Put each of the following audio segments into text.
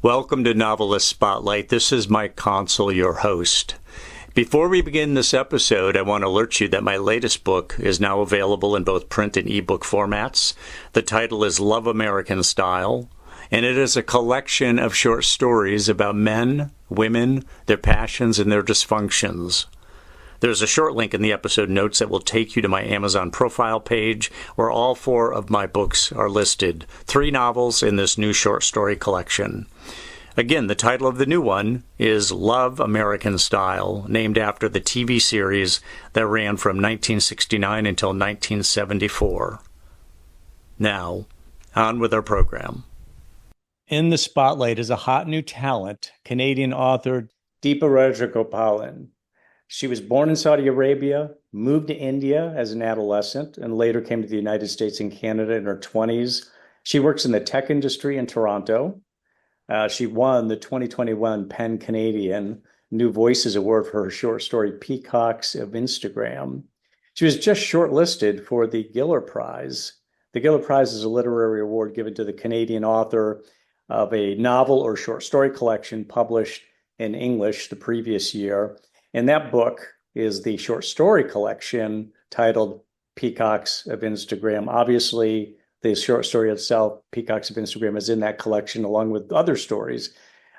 Welcome to Novelist Spotlight. This is Mike Consol, your host. Before we begin this episode, I want to alert you that my latest book is now available in both print and ebook formats. The title is Love American Style, and it is a collection of short stories about men, women, their passions, and their dysfunctions. There's a short link in the episode notes that will take you to my Amazon profile page, where all 4 of my books are listed, 3 novels in this new short story collection. Again, the title of the new one is Love American Style, named after the TV series that ran from 1969 until 1974. Now, on with our program. In the spotlight is a hot new talent, Canadian author Deepa Rajagopalan. She was born in Saudi Arabia, moved to India as an adolescent, and later came to the United States and Canada in her 20s. She works in the tech industry in Toronto. She won the 2021 Pen Canadian New Voices Award for her short story, Peacocks of Instagram. She was just shortlisted for the Giller Prize. The Giller Prize is a literary award given to the Canadian author of a novel or short story collection published in English the previous year. And that book is the short story collection titled Peacocks of Instagram. Obviously, the short story itself, Peacocks of Instagram, is in that collection along with other stories.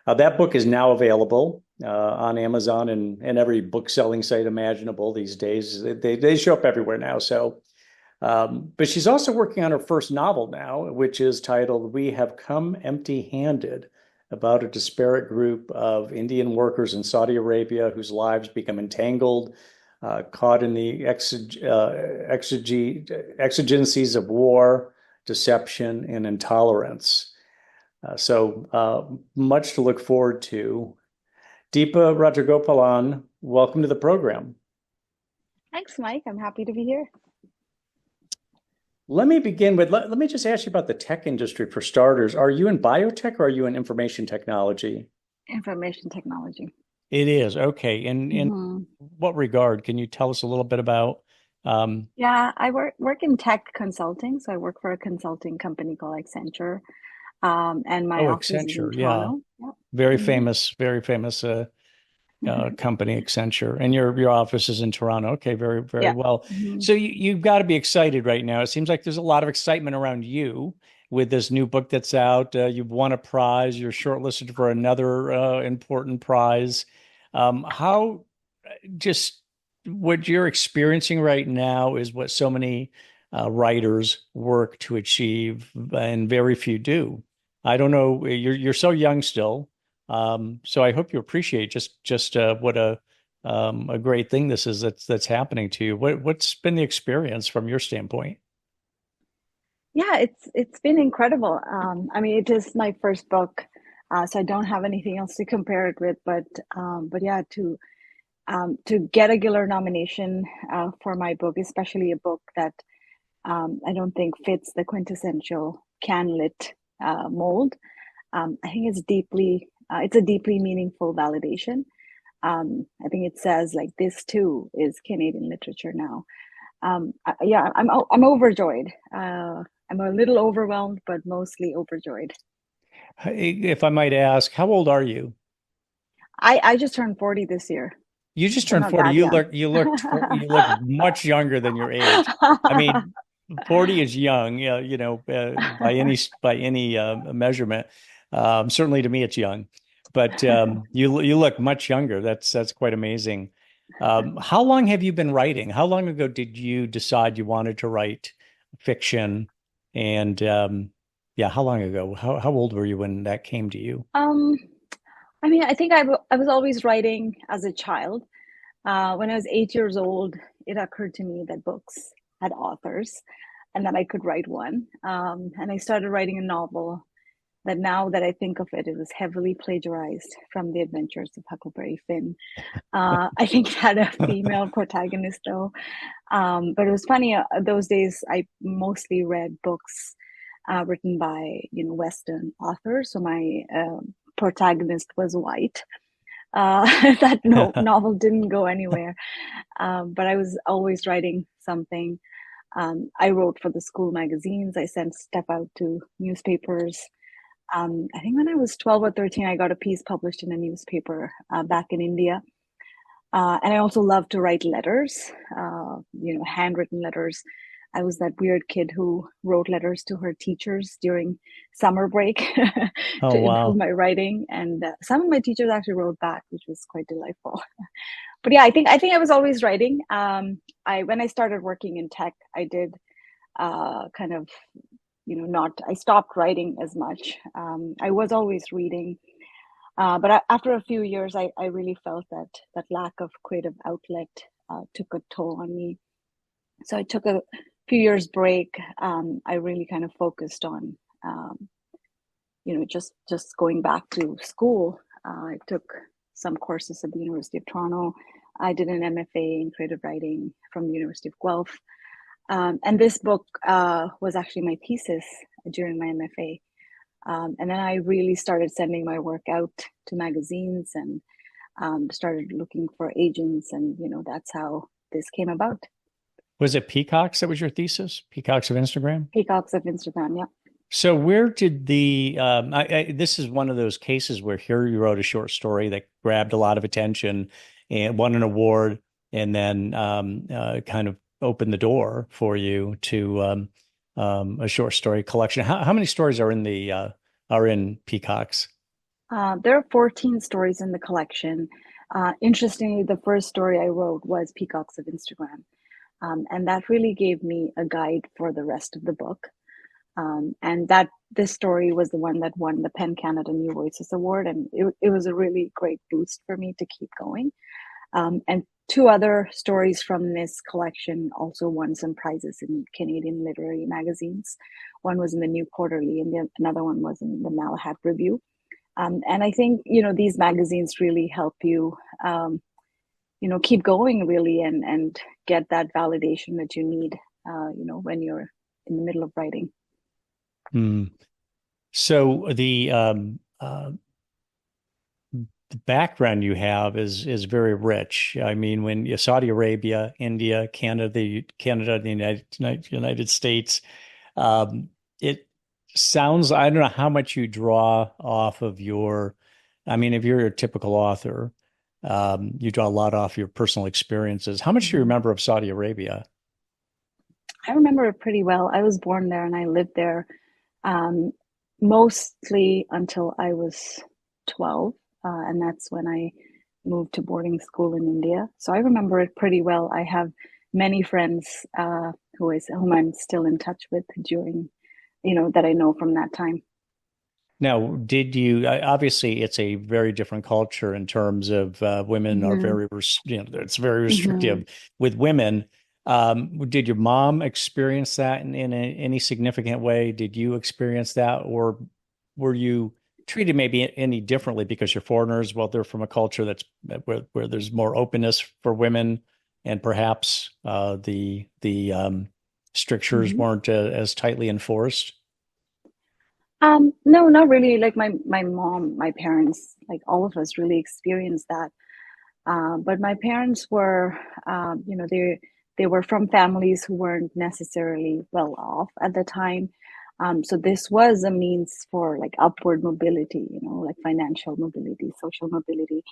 That book is now available on Amazon and every book-selling site imaginable these days. They show up everywhere now. But she's also working on her first novel now, which is titled We Have Come Empty-Handed, about a disparate group of Indian workers in Saudi Arabia whose lives become entangled, caught in the exigencies of war, deception, and intolerance. So much to look forward to. Deepa Rajagopalan, welcome to the program. Thanks, Mike. I'm happy to be here. Let me begin with, let me just ask you about the tech industry for starters. Are you in biotech or are you in information technology? Information technology. It is. Okay. In what regard? Can you tell us a little bit about? Yeah, I work in tech consulting. So I work for a consulting company called Accenture. And my office is in Toronto. Yeah. Very famous company, Accenture, and your office is in Toronto. Okay, very, very well. So you've got to be excited right now. It seems like there's a lot of excitement around you with this new book that's out. You've won a prize. You're shortlisted for another important prize. How just what you're experiencing right now is what so many writers work to achieve, and very few do. I don't know. You're so young still. So I hope you appreciate just what a great thing this is that's happening to you. What's been the experience from your standpoint? Yeah, it's been incredible. I mean, it is my first book, so I don't have anything else to compare it with. But yeah, to get a Giller nomination for my book, especially a book that I don't think fits the quintessential CanLit mold. I think it's a deeply meaningful validation. I think it says like this too is Canadian literature now. Yeah, I'm overjoyed. I'm a little overwhelmed, but mostly overjoyed. If I might ask, how old are you? I just turned 40 this year. You just turned 40. You look much younger than your age. I mean, 40 is young, by any measurement. Certainly to me, it's young, but you look much younger. That's quite amazing. How long have you been writing? How long ago did you decide you wanted to write fiction? And yeah, how long ago? How old were you when that came to you? I mean, I think I was always writing as a child. When I was 8 years old, it occurred to me that books had authors and that I could write one. And I started writing a novel that, now that I think of it, it was heavily plagiarized from The Adventures of Huckleberry Finn. I think it had a female protagonist though. But it was funny, those days I mostly read books written by, Western authors. So my protagonist was white. That novel didn't go anywhere. But I was always writing something. I wrote for the school magazines. I sent stuff out to newspapers. I think when I was 12 or 13, I got a piece published in a newspaper back in India. And I also love to write letters, handwritten letters. I was that weird kid who wrote letters to her teachers during summer break Oh, to improve wow. my writing. And some of my teachers actually wrote back, which was quite delightful. But yeah, I think I was always writing. I when I started working in tech, I did kind of not I stopped writing as much. I was always reading, but after a few years, I really felt that lack of creative outlet took a toll on me. So I took a few years break. I really kind of focused on just going back to school. I took some courses at the University of Toronto. I did an MFA in creative writing from the University of Guelph. And this book was actually my thesis during my MFA. And then I really started sending my work out to magazines and started looking for agents. And, that's how this came about. Was it Peacocks that was your thesis? Peacocks of Instagram? Peacocks of Instagram, yeah. So where did this is one of those cases where here you wrote a short story that grabbed a lot of attention and won an award and then kind of opened the door for you to a short story collection. How many stories are in Peacocks? There are 14 stories in the collection. Interestingly, the first story I wrote was Peacocks of Instagram. And that really gave me a guide for the rest of the book. And this story was the one that won the PEN Canada New Voices Award. And it was a really great boost for me to keep going. And two other stories from this collection also won some prizes in Canadian literary magazines. One was in the New Quarterly and another one was in the Malahat Review. And I think, these magazines really help you, keep going really and get that validation that you need, when you're in the middle of writing. Hmm. So the background you have is very rich. I mean, when you Saudi Arabia, India, Canada, the United States, it sounds, I don't know how much you draw off of I mean, if you're a typical author, you draw a lot off your personal experiences. How much do you Mhm. remember of Saudi Arabia? I remember it pretty well. I was born there and I lived there um, mostly until I was 12. And that's when I moved to boarding school in India. So I remember it pretty well. I have many friends whom I'm still in touch with during, that I know from that time. Now, obviously it's a very different culture in terms of women are Hmm. it's very Hmm. restrictive with women. Did your mom experience that in any significant way? Did you experience that, or were you treated maybe any differently because you're foreigners? Well, they're from a culture where there's more openness for women, and perhaps the strictures Hmm. weren't as tightly enforced. No, not really. Like my mom, my parents, like all of us really experienced that. But my parents were, they were from families who weren't necessarily well off at the time. So this was a means for like upward mobility, like financial mobility, social mobility.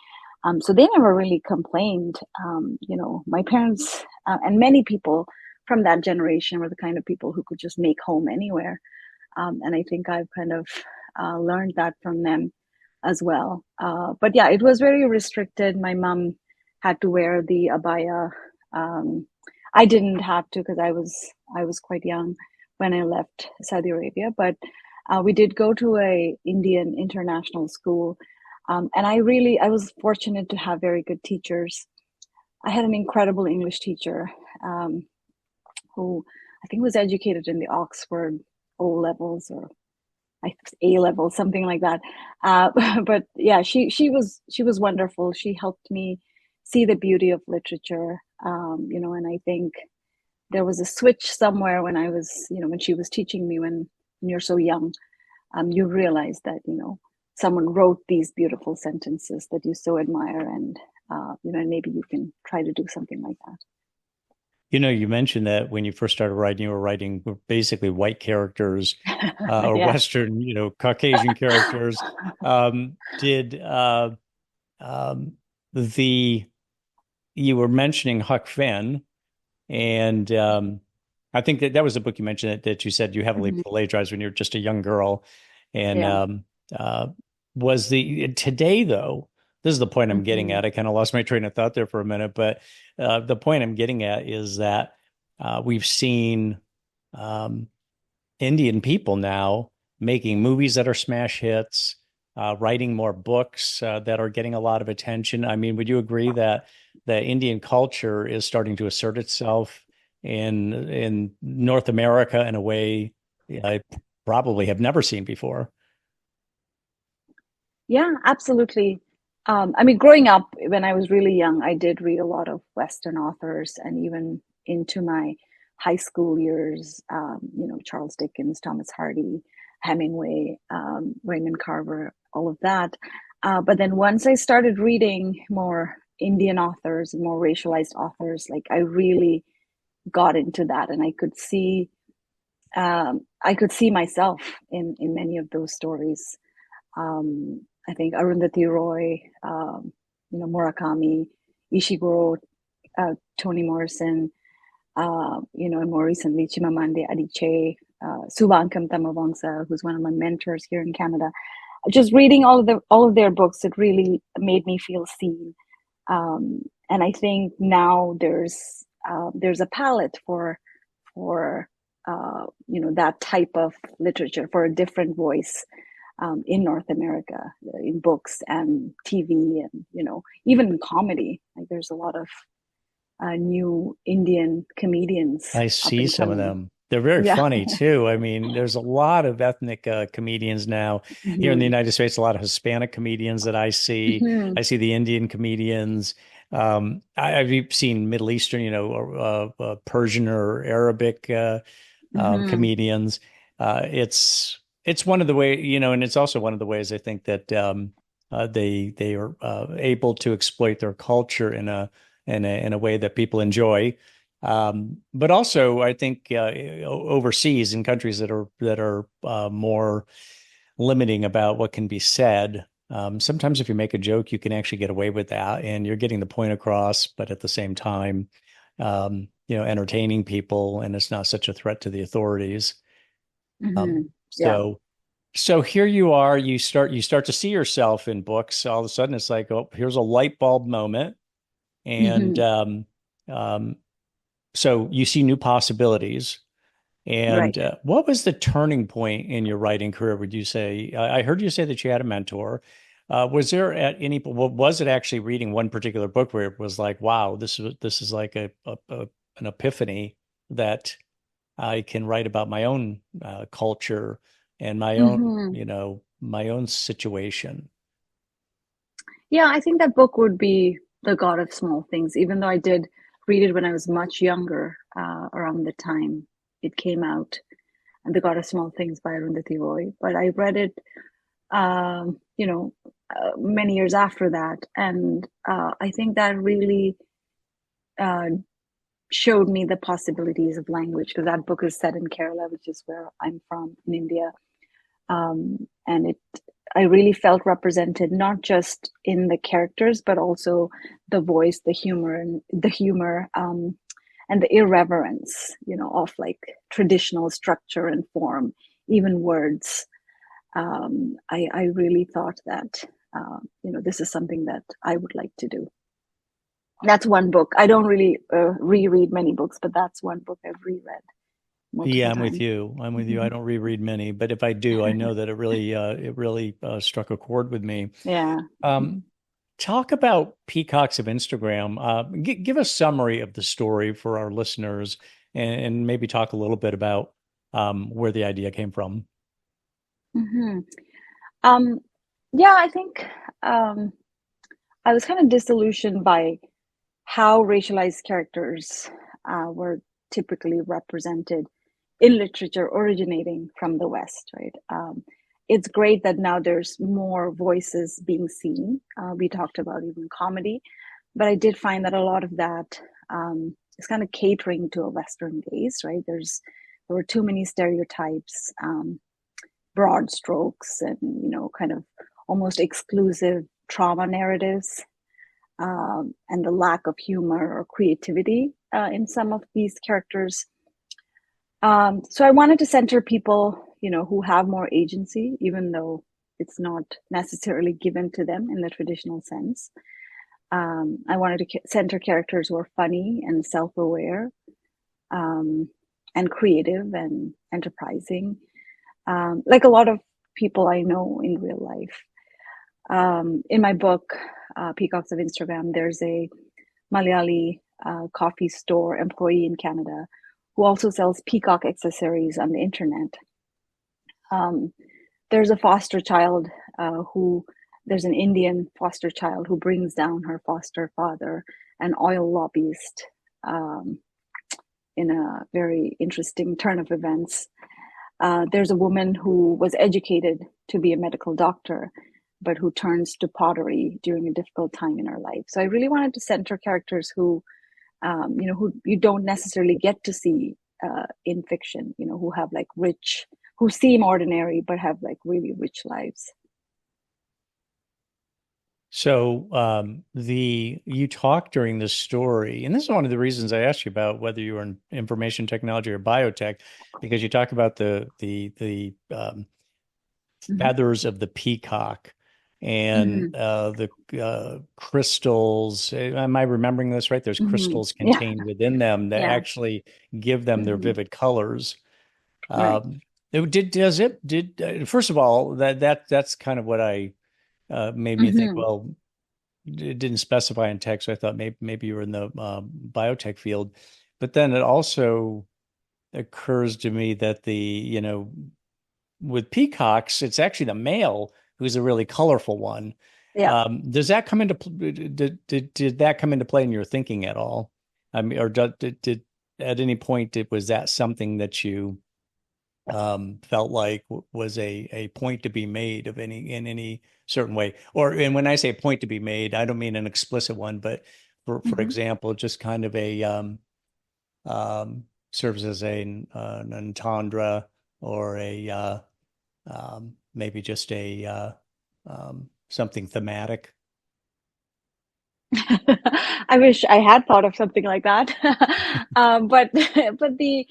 So they never really complained. My parents and many people from that generation were the kind of people who could just make home anywhere. And I think I've kind of learned that from them as well. But yeah, it was very restricted. My mom had to wear the abaya. Um, I didn't have to because I was quite young when I left Saudi Arabia. But we did go to a Indian international school, and I was fortunate to have very good teachers. I had an incredible English teacher um, who I think was educated in the Oxford O levels or A level, something like that. Uh, but yeah, she was wonderful. She helped me see the beauty of literature, and I think there was a switch somewhere when I was, when she was teaching me when you're so young, you realize that someone wrote these beautiful sentences that you so admire, and and maybe you can try to do something like that. You mentioned that when you first started writing, you were writing basically white characters, or Yeah. Western, Caucasian characters. Did um, the you were mentioning Huck Finn, and I think that was a book you mentioned that you said you heavily Mhm. plagiarized when you were just a young girl. And Yeah. uh, was the today though? This is the point I'm getting Hmm. at. I kind of lost my train of thought there for a minute, but the point I'm getting at is that we've seen um, Indian people now making movies that are smash hits, writing more books that are getting a lot of attention. I mean, would you agree that Indian culture is starting to assert itself in North America in a way I probably have never seen before? Yeah, absolutely. I mean, growing up, when I was really young, I did read a lot of Western authors, and even into my high school years, Charles Dickens, Thomas Hardy, Hemingway, Raymond Carver, all of that. But then once I started reading more Indian authors, more racialized authors, like I really got into that, and I could see myself in many of those stories. I think Arundhati Roy, Murakami, Ishiguro, Toni Morrison, and more recently Chimamanda Adichie, Subankam Tamavangsa, who's one of my mentors here in Canada. Just reading all of their books, it really made me feel seen. And I think now there's a palette for that type of literature, for a different voice in North America, in books and TV, and even in comedy. Like there's a lot of new Indian comedians I up see and some of coming. them. They're very Yeah. funny too. I mean, there's a lot of ethnic comedians now here in the Hmm. United States. A lot of Hispanic comedians that I see. Hmm. I see the Indian comedians. I've seen Middle Eastern, Persian or Arabic Hmm. comedians. It's one of the way, and it's also one of the ways I think that they are able to exploit their culture in a way that people enjoy. But also, I think overseas in countries that are more limiting about what can be said. Sometimes, if you make a joke, you can actually get away with that, and you're getting the point across, but at the same time, entertaining people, and it's not such a threat to the authorities. Hmm. Um, Yeah. so, so here you are. You start to see yourself in books. All of a sudden, it's like, oh, here's a light bulb moment, and Hmm. um, so you see new possibilities. And Right. what was the turning point in your writing career, would you say? I heard you say that you had a mentor. Was there at any, was it actually reading one particular book where it was like, wow, this is like an epiphany that I can write about my own culture and Hmm. my own situation? Yeah, I think that book would be The God of Small Things, even though I did read it when I was much younger, around the time it came out, and The God of Small Things by Arundhati Roy. But I read it, many years after that, and I think that really uh, showed me the possibilities of language, because that book is set in Kerala, which is where I'm from in India. And I really felt represented not just in the characters, but also the voice, the humor, and the irreverence, of like traditional structure and form, even words. I really thought that, this is something that I would like to do. That's one book. I don't really reread many books, but that's one book I've reread Yeah, multiple I'm with times. you. I'm with you. I Mhm. don't reread many, but if I do, I know that it really struck a chord with me. Yeah. Um, Mhm. Talk about Peacocks of Instagram. Give a summary of the story for our listeners, and maybe talk a little bit about where the idea came from. Mhm. Um, yeah, I think um, I was kind of disillusioned by how racialized characters were typically represented in literature originating from the West, right? It's great that now there's more voices being seen. We talked about even comedy, but I did find that a lot of that it's kind of catering to a Western gaze, right? There were too many stereotypes, broad strokes, and kind of almost exclusive trauma narratives, and the lack of humor or creativity in some of these characters. So I wanted to center people, who have more agency, even though it's not necessarily given to them in the traditional sense. I wanted to center characters who are funny and self-aware, and creative and enterprising, like a lot of people I know in real life. In my book, Peacocks of Instagram, there's a Malayali coffee store employee in Canada who also sells peacock accessories on the internet. There's a foster child there's an Indian foster child who brings down her foster father, an oil lobbyist, in a very interesting turn of events. There's a woman who was educated to be a medical doctor, but who turns to pottery during a difficult time in her life. So I really wanted to center characters who you don't necessarily get to see in fiction, who have like who seem ordinary, but have like really rich lives. So you talk during this story, and this is one of the reasons I asked you about whether you were in information technology or biotech, because you talk about the Mm-hmm. feathers of the peacock and the crystals. Am I remembering this right? There's Mm-hmm. crystals Yeah, contained within them that yeah. actually give them their Mm-hmm. vivid colors. Right. First of all, that's kind of what I made me think, Mm-hmm. well, it didn't specify in text. So I thought maybe you were in the biotech field, but then it also occurs to me that with peacocks, it's actually the male who's a really colorful one. Yeah. Does that come into did that come into play in your thinking at all? I mean, or did at any point was that something that you felt like was a point to be made in any certain way? And when I say point to be made, I don't mean an explicit one, but for Mm-hmm. example, just kind of a serves as an entendre or maybe just something thematic. I wish I had thought of something like that. But but the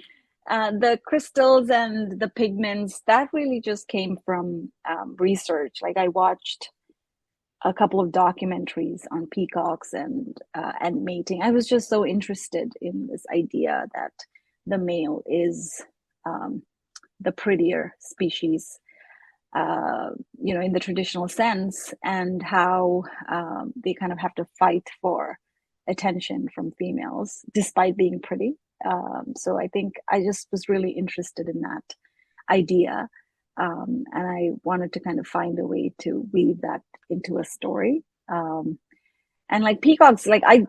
crystals and the pigments, that really just came from research. Like I watched a couple of documentaries on peacocks and mating. I was just so interested in this idea that the male is um, the prettier species, in the traditional sense, and how they kind of have to fight for attention from females despite being pretty. So I think I just was really interested in that idea. And I wanted to kind of find a way to weave that into a story. And like peacocks, like I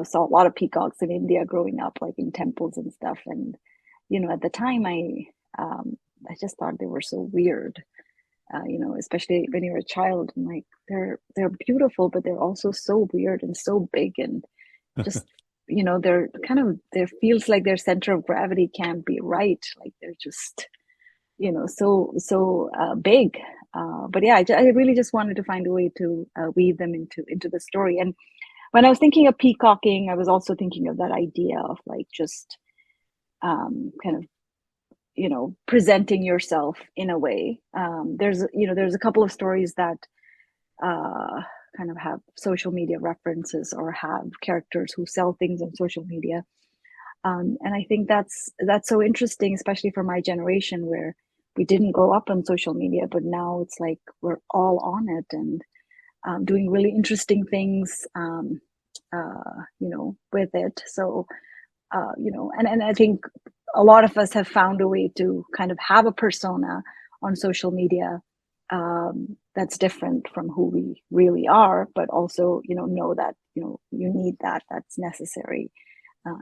saw a lot of peacocks in India growing up, like in temples and stuff. And at the time, I just thought they were so weird. Especially when you're a child, and like they're beautiful, but they're also so weird and so big, and just they're kind of, there feels like their center of gravity can't be right. Like they're just so big. But yeah, I really just wanted to find a way to weave them into the story. And when I was thinking of peacocking, I was also thinking of that idea of like just kind of presenting yourself in a way. There's a couple of stories that kind of have social media references or have characters who sell things on social media. And I think that's so interesting, especially for my generation, where we didn't grow up on social media, but now it's like we're all on it and doing really interesting things, with it. So, and I think a lot of us have found a way to kind of have a persona on social media that's different from who we really are, but also, know that, you need that's necessary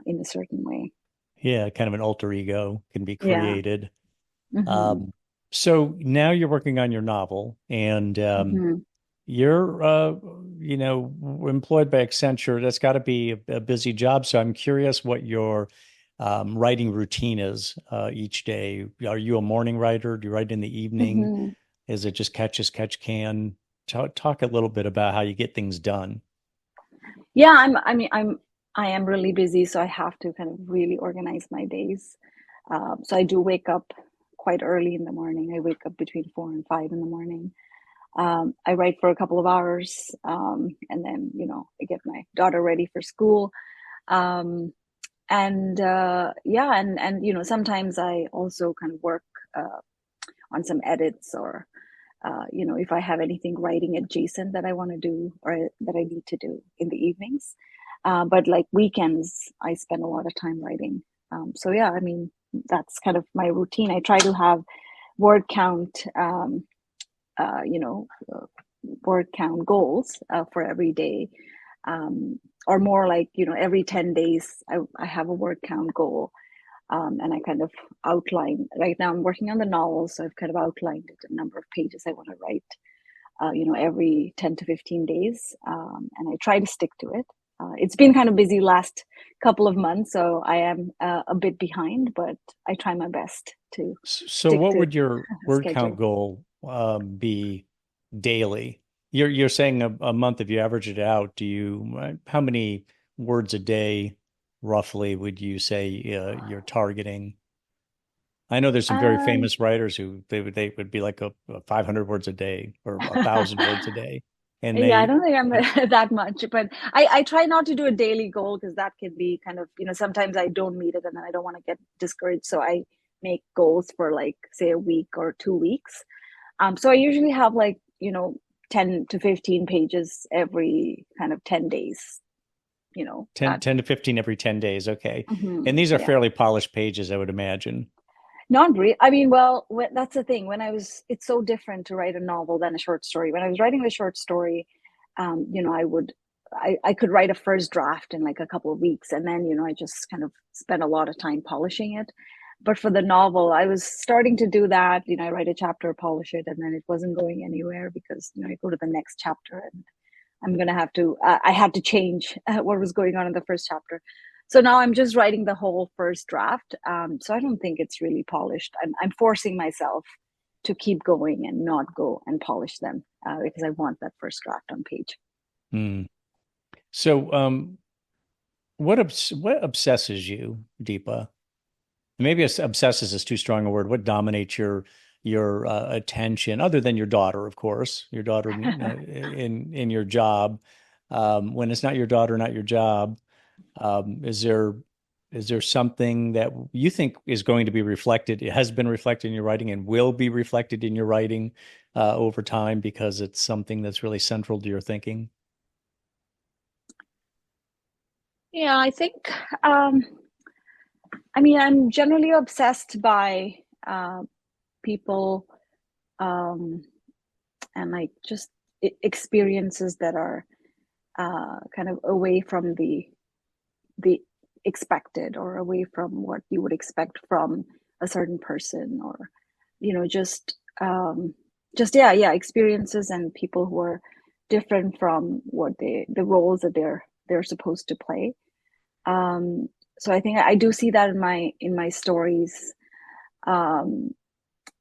in a certain way. Yeah, kind of an alter ego can be Yeah. created. Mm-hmm. So now you're working on your novel, and Mm-hmm. You're, employed by Accenture. That's got to be a busy job. So I'm curious what your writing routine is each day. Are you a morning writer? Do you write in the evening? Hmm. Is it just catch as catch can? Talk a little bit about how you get things done. Yeah, I am really busy, so I have to kind of really organize my days. So I do wake up quite early in the morning. I wake up between 4 and 5 in the morning. I write for a couple of hours, and then I get my daughter ready for school. Um, and yeah, and sometimes I also kind of work uh, on some edits, or if I have anything writing adjacent that I want to do or that I need to do in the evenings. But like weekends, I spend a lot of time writing. So yeah, I mean, that's kind of my routine. I try to have word count, uh, you know, uh, word count goals for every day, or more like, every 10 days, I have a word count goal. And I kind of outline. Right now, I'm working on the novel, so I've kind of outlined it, a number of pages I want to write, every 10 to 15 days. And I try to stick to it. It's been kind of busy last couple of months, so I am a bit behind, but I try my best to So stick what to would your a word count schedule. goal be daily? You're saying a month. If you average it out, how many words a day roughly would you say you're targeting? I know there's some very Um, famous writers who they would be like a 500 words a day or 1,000 words a day, and Yeah, I they don't think I'm that much, but I try not to do a daily goal because that can be kind of, sometimes I don't meet it and then I don't want to get discouraged. So I make goals for like, say, a week or 2 weeks. So I usually have like, 10 to 15 pages every kind of 10 days, 10, that. 10 to 15 every 10 days. Okay, Mhm. and these are Yeah. fairly polished pages, I would imagine. Not really. I mean, well, that's the thing. It's so different to write a novel than a short story. When I was writing the short story, I could write a first draft in like a couple of weeks, and then, I just kind of spent a lot of time polishing it. But for the novel, I was starting to do that. I write a chapter, polish it, and then it wasn't going anywhere because, I go to the next chapter and I'm going to have to, I had to change what was going on in the first chapter. So now I'm just writing the whole first draft. So I don't think it's really polished. I'm forcing myself to keep going and not go and polish them because I want that first draft on page. Hmm. So, what obsesses you, Deepa? Maybe obsesses is too strong a word. What dominates your attention, other than your daughter, of course, your daughter in your job? When it's not your daughter, not your job, is there something that you think is going to be reflected? It has been reflected in your writing and will be reflected in your writing over time because it's something that's really central to your thinking. Yeah, I think, um, I mean, I'm generally obsessed by people, um, and like just experiences that are kind of away from the expected, or away from what you would expect from a certain person, or just yeah, experiences and people who are different from what the roles that they're supposed to play. um so I think I do see that in my stories. um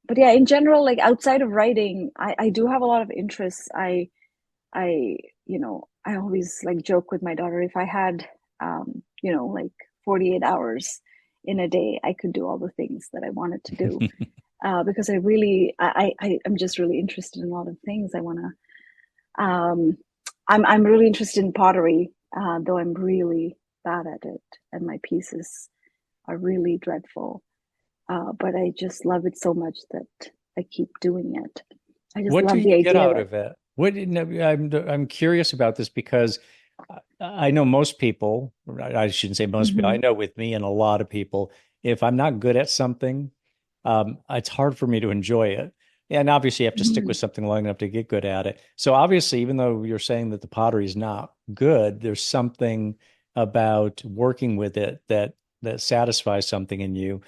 but yeah, in general, like outside of writing, I do have a lot of interests. I, I always like joke with my daughter, if I had, like 48 hours in a day, I could do all the things that I wanted to do. Because I'm just really interested in a lot of things. Um, I'm really interested in pottery, though I'm really bad at it, and my pieces are really dreadful. But I just love it so much that I keep doing it. I just What do love you the get idea out that. of it? I'm curious about this because I know most people, I shouldn't say most people, I Mhm. know with me and a lot of people, if I'm not good at something, it's hard for me to enjoy it. And obviously, you have to stick with Mhm. something long enough to get good at it. So obviously, even though you're saying that the pottery is not good, there's something about working with it that satisfies something in you.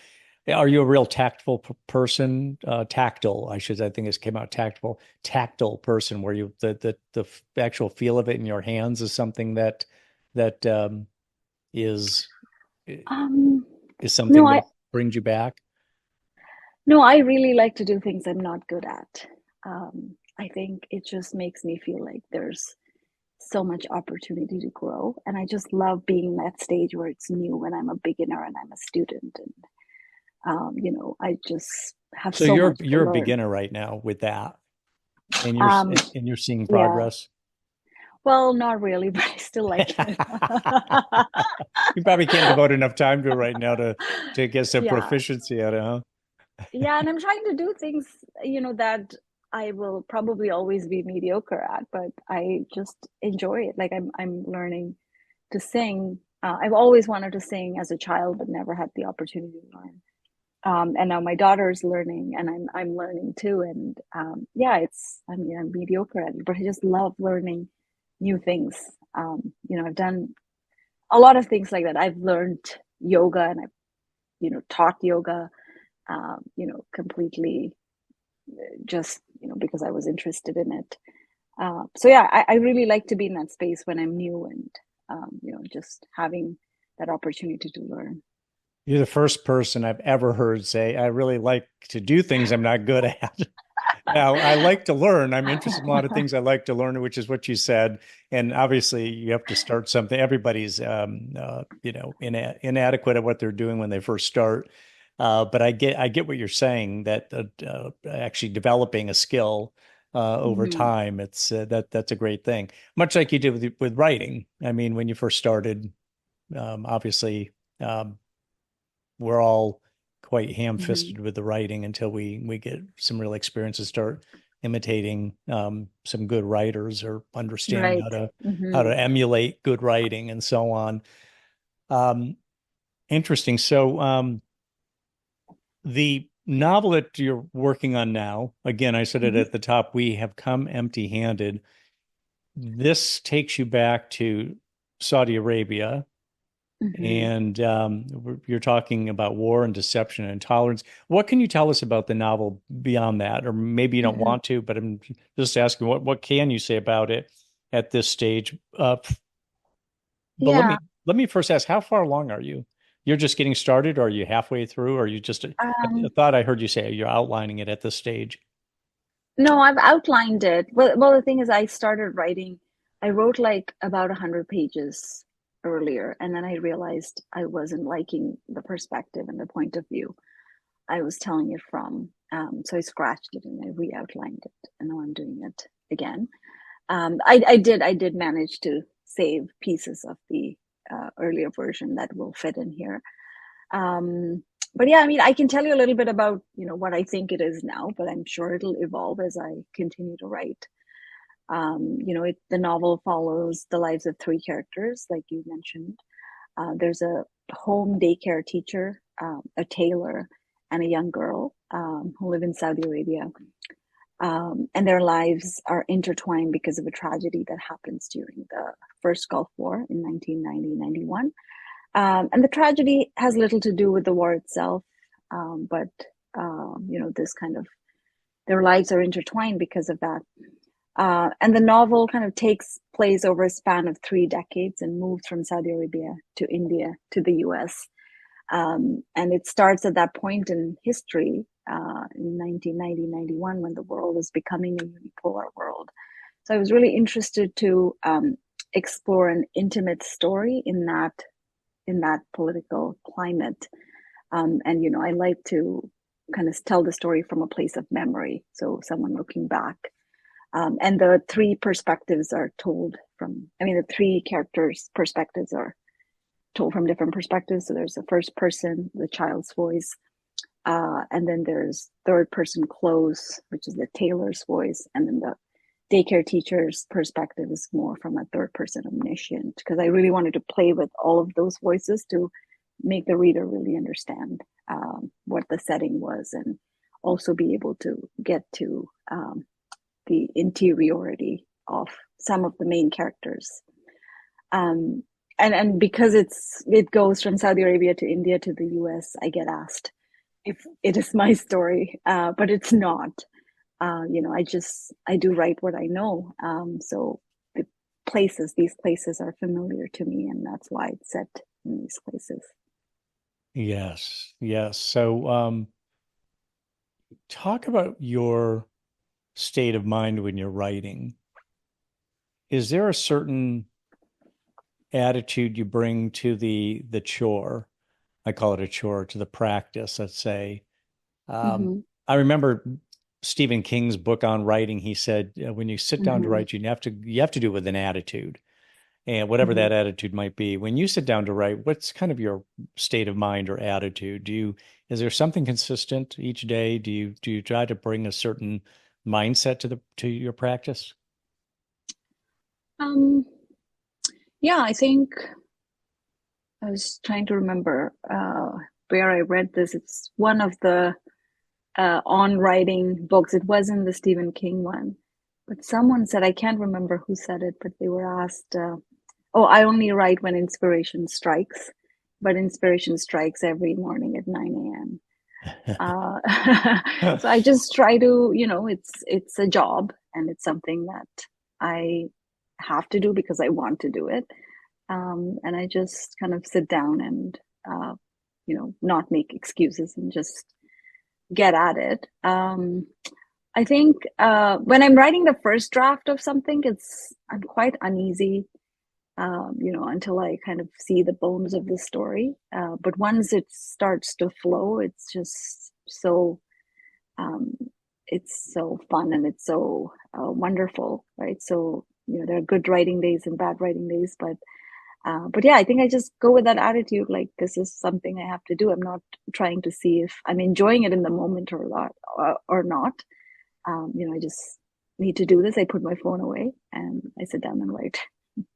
Are you a real tactful person? Tactile, I think it came out tactile person, where you the actual feel of it in your hands is something that is Um, is no, something that brings you back. no, I really like to do things I'm not good at. I think it just makes me feel like there's so much opportunity to grow, and I just love being in that stage where it's new when I'm a beginner and I'm a student, and I just have So so much to you're a learn. beginner right now with that, Um, and you're seeing yeah, progress. well, not really, but I still like it. You probably can't devote enough time to it right now to get some Yeah, proficiency at it, huh? yeah, and I'm trying to do things, that I will probably always be mediocre at, but I just enjoy it. Like I'm learning to sing. I've always wanted to sing as a child, but never had the opportunity to learn. And now my daughter's learning, and I'm learning too. And yeah, I'm mediocre at it, but I just love learning new things. I've done a lot of things like that. I've learned yoga, and I've taught yoga. Completely just because I was interested in it. So yeah, I really like to be in that space when I'm new, and just having that opportunity to learn. You're the first person I've ever heard say, I really like to do things I'm not good at. Now, I like to learn. I'm interested in a lot of things I like to learn, which is what you said. And obviously, you have to start something. Everybody's, inadequate at what they're doing when they first start. But I get what you're saying, that actually developing a skill over Mhm. time, that's a great thing. Much like you did with writing. I mean, when you first started, obviously, um, we're all quite Mhm. ham-fisted with the writing until we get some real experience to start imitating some good writers, or understanding Right. how to Mhm. emulate good writing and so on. Um, Interesting. So the novel that you're working on now, again, I said it Mhm. at the top, we have come empty-handed. This takes you back to Saudi Arabia. Mhm. And you're talking about war and deception and intolerance. What can you tell us about the novel beyond that? Or maybe you don't Mhm. want to, but I'm just asking, what can you say about it at this stage? But let Yeah. me first ask, how far along are you? You're just getting started, or are you halfway through? Or are you just? I Um, thought I heard you say you're outlining it at this stage. no, I've outlined it. Well, the thing is, I started writing. I wrote like about 100 pages earlier, and then I realized I wasn't liking the perspective and the point of view I was telling it from. So I scratched it and I re-outlined it, and now I'm doing it again. I did manage to save pieces of the earlier version that will fit in here. Um, but yeah, I mean, I can tell you a little bit about what I think it is now, but I'm sure it'll evolve as I continue to write. The novel follows the lives of three characters, like you mentioned. There's a home daycare teacher, a tailor, and a young girl who live in Saudi Arabia. And their lives are intertwined because of a tragedy that happens during the first Gulf War in 1990-91. And the tragedy has little to do with the war itself, but this kind of their lives are intertwined because of that. And the novel kind of takes place over a span of 3 decades and moves from Saudi Arabia to India to the US. And it starts at that point in history, in 1990-91, when the world was becoming a unipolar world. So I was really interested to explore an intimate story in that political climate. And I like to kind of tell the story from a place of memory, so someone looking back. And the three perspectives are told from, I mean, the three characters' perspectives are told from different perspectives. So there's the first person, the child's voice, and then there's third person close, which is the tailor's voice, and then the daycare teacher's perspective is more from a third person omniscient, because I really wanted to play with all of those voices to make the reader really understand what the setting was, and also be able to get to the interiority of some of the main characters. Um, and because it goes from Saudi Arabia to India to the US, I get asked if it is my story, but it's not. I do write what I know. So these places are familiar to me, and that's why it's set in these places. Yes, yes. So, talk about your state of mind when you're writing. Is there a certain attitude you bring to the chore? I call it a chore, to the practice, let's say. Mm-hmm. I remember Stephen King's book on writing. He said, when you sit down to Mm-hmm. write, you have to do it with an attitude, and whatever Mm-hmm. that attitude might be. When you sit down to write, what's kind of your state of mind or attitude? Is there something consistent each day? Do you try to bring a certain mindset to your practice? Um, yeah, I think I was trying to remember where I read this. It's one of the on writing books. It wasn't the Stephen King one, but someone said, I can't remember who said it, but they were asked, oh, I only write when inspiration strikes, but inspiration strikes every morning at 9 a.m. So I just try to, it's a job and it's something that I have to do because I want to do it. And I just kind of sit down and, not make excuses and just get at it. I think when I'm writing the first draft of something, I'm quite uneasy, until I kind of see the bones of the story. But once it starts to flow, um, it's so fun and it's so wonderful, right? So there are good writing days and bad writing days, but yeah, I think I just go with that attitude, like this is something I have to do. I'm not trying to see if I'm enjoying it in the moment or not, or not. I just need to do this. I put my phone away and I sit down and write.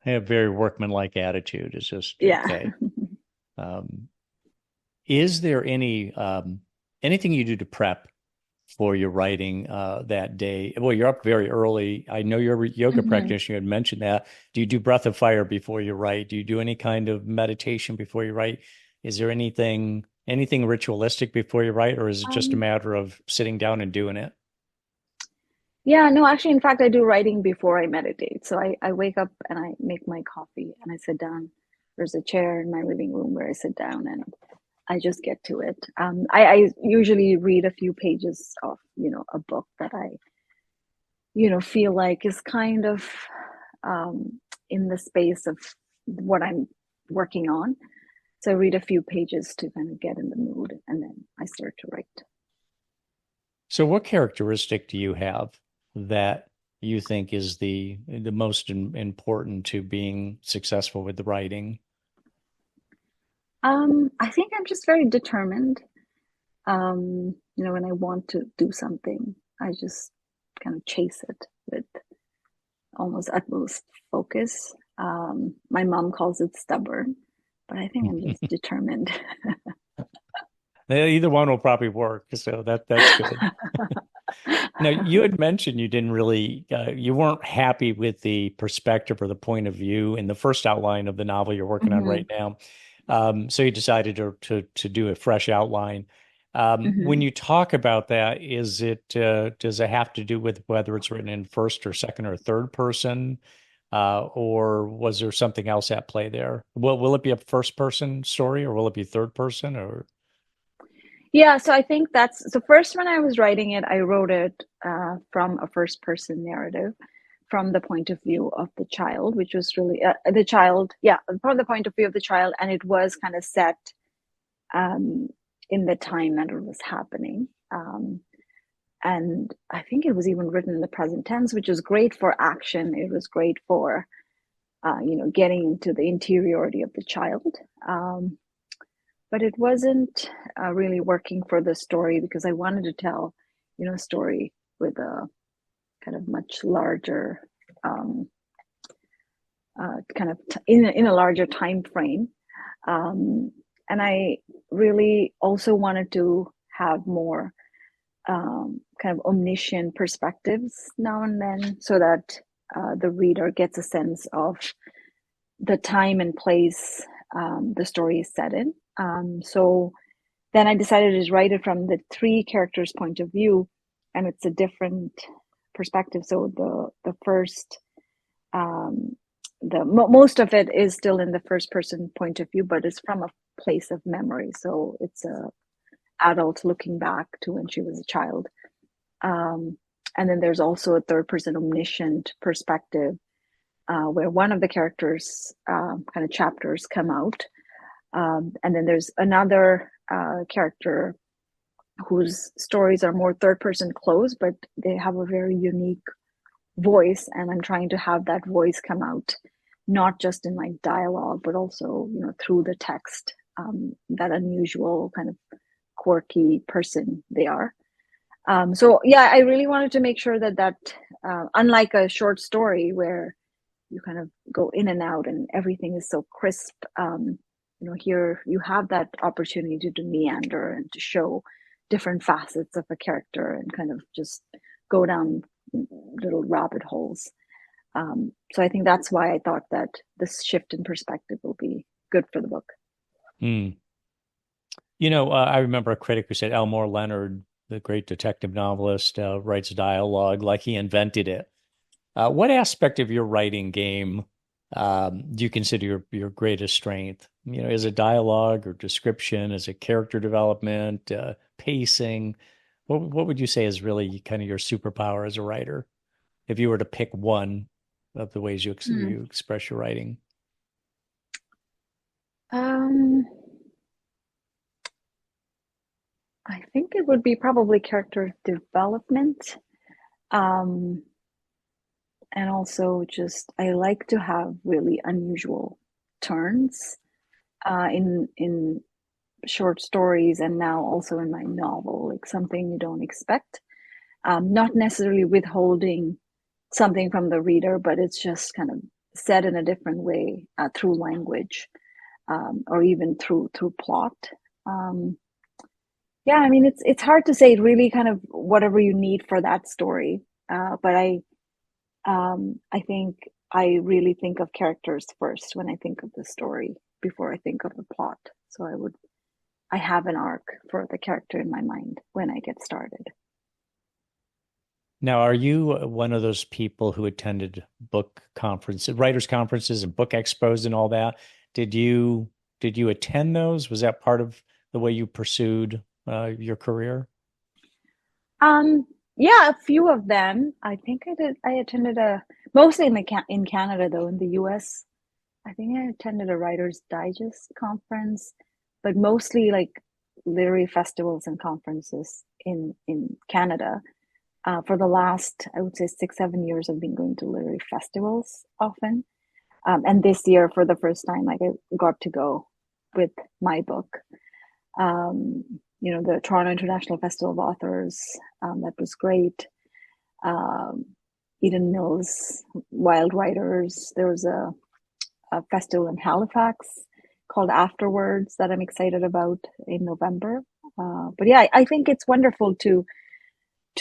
I have very workmanlike attitude. It's just Yeah. okay. Is there anything you do to prep for your writing that day? Well, you're up very early. I know you're a yoga Mm-hmm. practitioner. You had mentioned that. Do you do breath of fire before you write? Do you do any kind of meditation before you write? Is there anything ritualistic before you write, or is it just a Um, matter of sitting down and doing it? yeah, no, actually, in fact, I do writing before I meditate. So I wake up and I make my coffee and I sit down. There's a chair in my living room where I sit down and I just get to it. I usually read a few pages of, a book that I, feel like is kind of in the space of what I'm working on. So I read a few pages to kind of get in the mood and then I start to write. So, what characteristic do you have that you think is the most important to being successful with the writing? I think I'm just very determined. When I want to do something, I just kind of chase it with almost utmost focus. My mom calls it stubborn, but I think I'm just determined. Either one will probably work, so that's good. Now, you had mentioned you didn't really, you weren't happy with the perspective or the point of view in the first outline of the novel you're working on Hmm. right now. So you decided to do a fresh outline. When Hmm. you talk about that, does it have to do with whether it's written in first or second or third person, or was there something else at play there? Will it be a first person story, or will it be third person, or? Yeah, so I think so. First, when I was writing it, I wrote it from a first person narrative, from the point of view of the child, which was really the child, yeah, from the point of view of the child, and it was kind of set um, in the time that it was happening. And I think it was even written in the present tense, which is great for action. It was great for, getting into the interiority of the child. But it wasn't really working for the story because I wanted to tell, a story with a kind of much larger, um, kind of in a larger time frame. And I really also wanted to have more kind of omniscient perspectives now and then so that the reader gets a sense of the time and place the story is set in. So then I decided to write it from the three characters' point of view, and it's a different perspective. So the first, most of it is still in the first person point of view, but it's from a place of memory. So it's a adult looking back to when she was a child. And then there's also a third person omniscient perspective, where one of the characters' kind of chapters come out. And then there's another character whose stories are more third person close, but they have a very unique voice. And I'm trying to have that voice come out, not just in like dialogue, but also, through the text, that unusual kind of quirky person they are. So yeah, I really wanted to make sure that unlike a short story where you kind of go in and out and everything is so crisp, here you have that opportunity to meander and to show different facets of a character and kind of just go down little rabbit holes. So I think that's why I thought that this shift in perspective will be good for the book. I remember a critic who said Elmore Leonard, the great detective novelist, writes dialogue like he invented it. What aspect of your writing game do you consider your greatest strength? Is it dialogue or description? Is it character development, pacing? What would you say is really kind of your superpower as a writer, if you were to pick one of the ways you express your writing? I think it would be probably character development. And also just, I like to have really unusual turns in short stories, and now also in my novel, like something you don't expect. Not necessarily withholding something from the reader, but it's just kind of said in a different way through language, or even through plot. Yeah, I mean, it's hard to say. Really, kind of whatever you need for that story. But I think I really think of characters first when I think of the story before I think of the plot. So I have an arc for the character in my mind when I get started. Now, are you one of those people who attended book conferences, writers' conferences and book expos and all that? Did you attend those? Was that part of the way you pursued your career? Yeah, a few of them. I think I did. I attended mostly in Canada, though. In the US, I think I attended a Writers Digest conference, but mostly like literary festivals and conferences in Canada. For the last, I would say 6-7 years, I've been going to literary festivals often. And this year, for the first time, like I got to go with my book. The Toronto International Festival of Authors, that was great. Eden Mills, Wild Writers. There was a festival in Halifax called Afterwards that I'm excited about in November. But yeah, I think it's wonderful to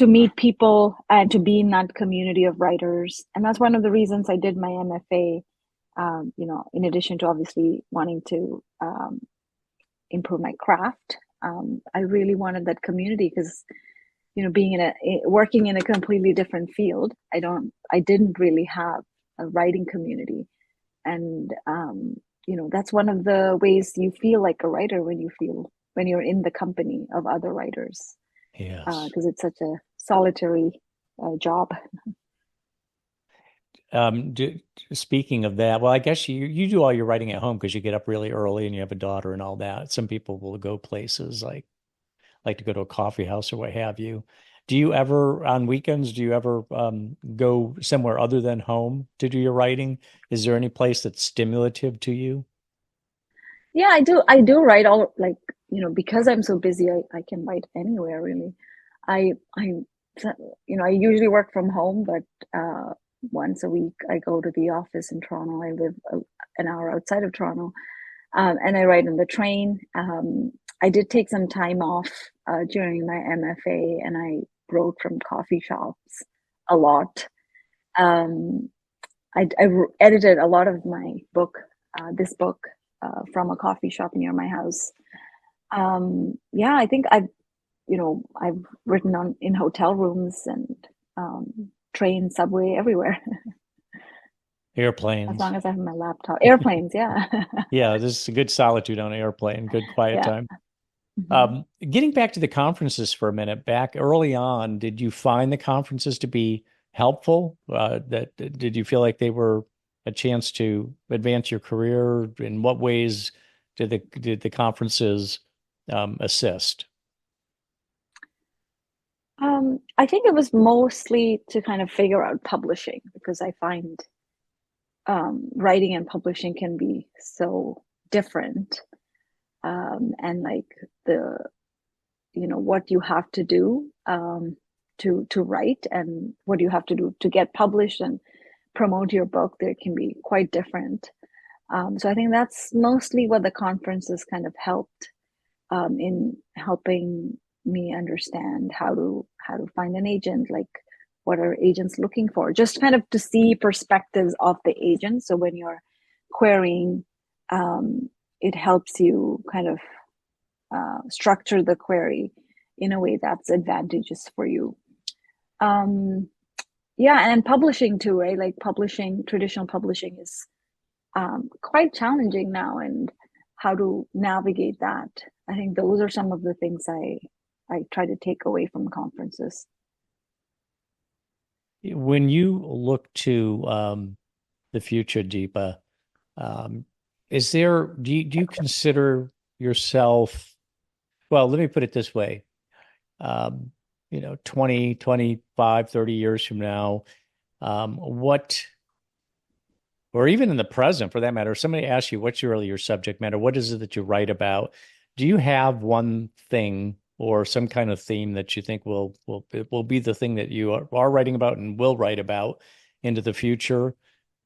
meet people and to be in that community of writers. And that's one of the reasons I did my MFA, in addition to obviously wanting to improve my craft. I really wanted that community because, being working in a completely different field, I didn't really have a writing community. And, that's one of the ways you feel like a writer when you're in the company of other writers. Yes. Because it's such a solitary job. Speaking of that, well, I guess you do all your writing at home because you get up really early and you have a daughter and all that. Some people will go places like to go to a coffee house or what have you. Do you ever, on weekends, go somewhere other than home to do your writing? Is there any place that's stimulative to you? Yeah, I do write because I'm so busy, I can write anywhere really. I usually work from home, but once a week I go to the office in Toronto. I live an hour outside of Toronto, and I write on the train. I did take some time off during my MFA, and I wrote from coffee shops a lot. I edited a lot of my book, this book, from a coffee shop near my house. Yeah, I think I've written in hotel rooms and train, subway, everywhere. As Airplanes. long as I have my laptop. Airplanes, yeah. Yeah, this is a good solitude on an airplane, good quiet Yeah. time. hmm Getting back to the conferences for a minute, back early on, did you find the conferences to be helpful? That did you feel like they were a chance to advance your career? In what ways did the conferences assist? I think it was mostly to kind of figure out publishing because I find writing and publishing can be so different. And like the what you have to do to write and what you have to do to get published and promote your book, there can be quite different. So I think that's mostly what the conferences kind of helped in helping me understand how to find an agent, like what are agents looking for, just kind of to see perspectives of the agent. So when you're querying, it helps you kind of structure the query in a way that's advantageous for you. Um, yeah, and publishing too, right? Like publishing, traditional publishing is quite challenging now, and how to navigate that. I think those are some of the things I try to take away from conferences. When you look to the future, Deepa, um, do you consider yourself, well, let me put it this way, um, 20, 25, 30 years from now, what, or even in the present for that matter, if somebody asks you, what's your subject matter? What is it that you write about? Do you have one thing or some kind of theme that you think will be the thing that you are writing about and will write about into the future?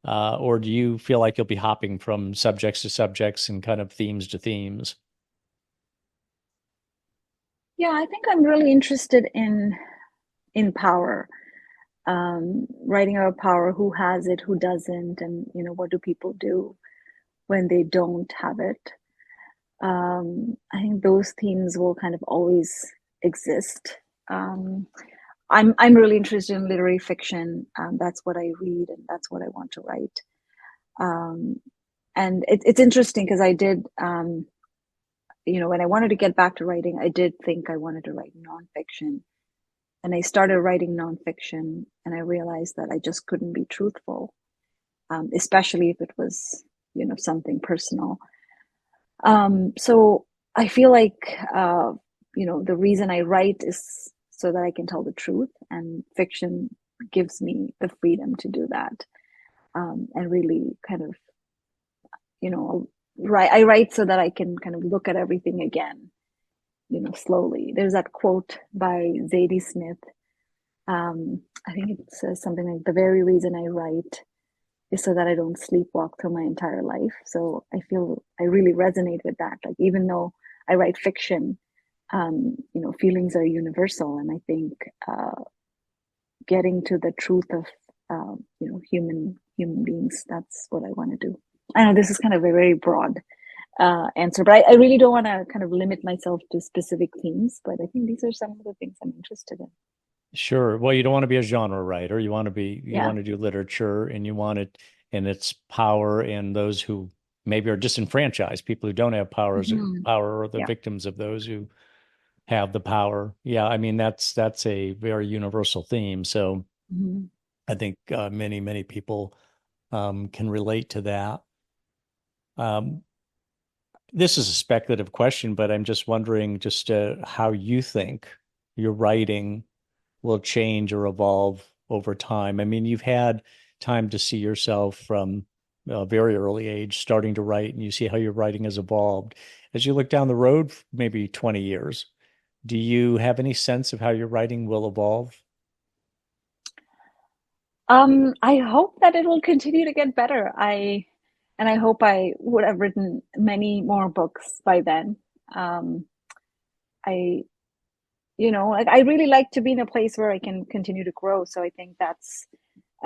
Or do you feel like you'll be hopping from subjects to subjects and kind of themes to themes? Yeah, I think I'm really interested in power, writing about power, who has it, who doesn't, and what do people do when they don't have it. I think those themes will kind of always exist. Um, I'm really interested in literary fiction. That's what I read, and that's what I want to write. Um, and it's interesting because I did, when I wanted to get back to writing, I did think I wanted to write nonfiction, and I started writing nonfiction, and I realized that I just couldn't be truthful, especially if it was, something personal. So I feel like, the reason I write is so that I can tell the truth, and fiction gives me the freedom to do that, and really kind of, I write so that I can kind of look at everything again, slowly. There's that quote by Zadie Smith. I think it says something like, "The very reason I write is so that I don't sleepwalk through my entire life." So I feel I really resonate with that. Like, even though I write fiction, feelings are universal, and I think getting to the truth of human beings, that's what I want to do. I know this is kind of a very broad answer, but I really don't want to kind of limit myself to specific themes. But I think these are some of the things I'm interested in. Sure. Well, you don't want to be a genre writer. You want Yeah. to do literature, and you want it and its power and those who maybe are disenfranchised, people who don't have power or the Yeah. victims of those who have the power. Yeah, I mean that's a very universal theme. So hmm I think many people can relate to that. Um, this is a speculative question, but I'm just wondering just how you think your writing will change or evolve over time. I mean, you've had time to see yourself from a very early age starting to write, and you see how your writing has evolved. As you look down the road, maybe 20 years, do you have any sense of how your writing will evolve? I hope that it will continue to get better. I hope I would have written many more books by then. Um, I, like I really like to be in a place where I can continue to grow. So I think that's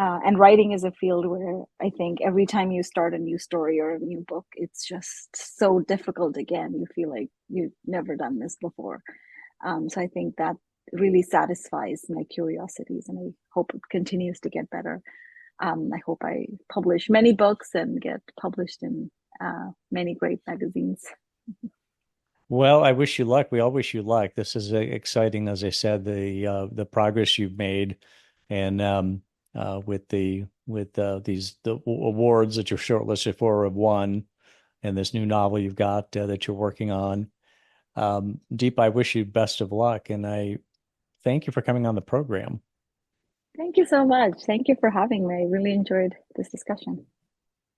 And writing is a field where I think every time you start a new story or a new book, it's just so difficult again. You feel like you've never done this before. So I think that really satisfies my curiosities, and I hope it continues to get better. I hope I publish many books and get published in many great magazines. Well, I wish you luck. We all wish you luck. This is exciting, as I said, the progress you've made, and with the awards that you're shortlisted for have won, and this new novel you've got that you're working on. Deepa, I wish you best of luck, and I thank you for coming on the program. Thank you so much. Thank you for having me. I really enjoyed this discussion.